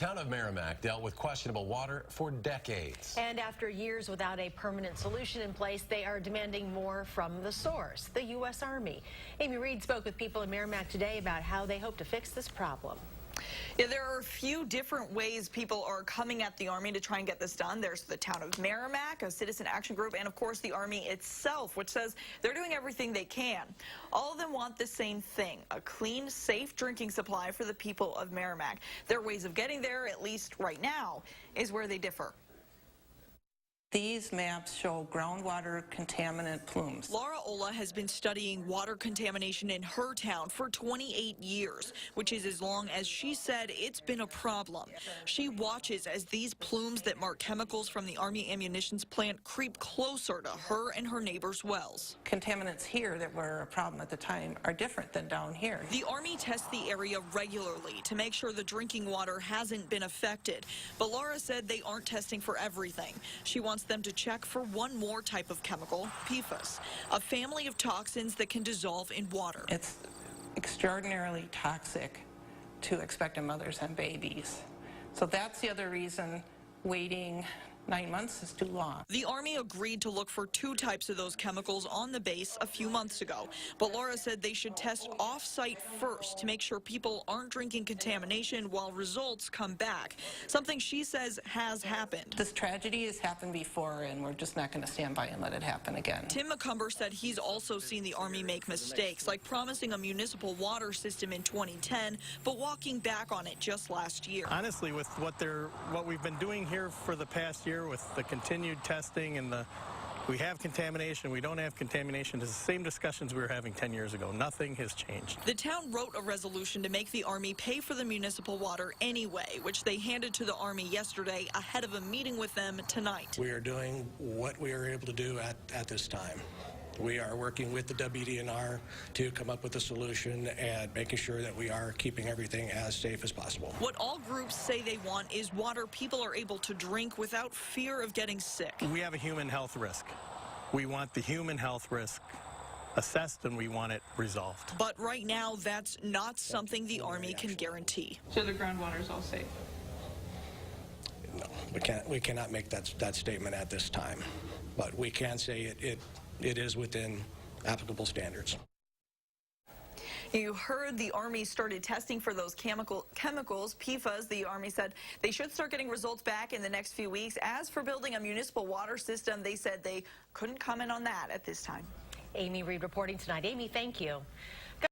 Town of Merrimac dealt with questionable water for decades. And after years without a permanent solution in place, they are demanding more from the source, the U.S. Army. Amy Reed spoke with people in Merrimac today about how they hope to fix this problem. Yeah, there are a few different ways people are coming at the Army to try and get this done. There's the Town of Merrimac, a citizen action group, and of course the Army itself, which says they're doing everything they can. All of them want the same thing, a clean, safe drinking supply for the people of Merrimac. Their ways of getting there, at least right now, is where they differ. These maps show groundwater contaminant plumes. Laura Ola has been studying water contamination in her town for 28 years, which is as long as she said it's been a problem. She watches as these plumes that mark chemicals from the Army ammunitions plant creep closer to her and her neighbors' wells. Contaminants here that were a problem at the time are different than down here. The Army tests the area regularly to make sure the drinking water hasn't been affected. But Laura said they aren't testing for everything. She wants them to check for one more type of chemical, PFAS, a family of toxins that can dissolve in water. It's extraordinarily toxic to expectant mothers and babies. So that's the other reason waiting 9 months is too long. The Army agreed to look for 2 types of those chemicals on the base a few months ago, but Laura said they should test off-site first to make sure people aren't drinking contamination while results come back, something she says has happened. This tragedy has happened before, and we're just not going to stand by and let it happen again. Tim McCumber said he's also seen the Army make mistakes, like promising a municipal water system in 2010, but walking back on it just last year. Honestly, with what we've been doing here for the past year, with the continued testing and we have contamination, we don't have contamination, it's the same discussions we were having 10 years ago. Nothing has changed. The town wrote a resolution to make the Army pay for the municipal water anyway, which they handed to the Army yesterday ahead of a meeting with them tonight. We are doing what we are able to do at this time. We are working with the WDNR to come up with a solution and making sure that we are keeping everything as safe as possible. What all groups say they want is water people are able to drink without fear of getting sick. We have a human health risk. We want the human health risk assessed, and we want it resolved. But right now, that's not something the Army can guarantee. So the groundwater is all safe? No, we cannot make that statement at this time, but we can say it is within applicable standards. You heard the Army started testing for those chemicals, PFAS. The Army said they should start getting results back in the next few weeks. As for building a municipal water system, they said they couldn't comment on that at this time. Amy Reed reporting tonight. Amy, thank you.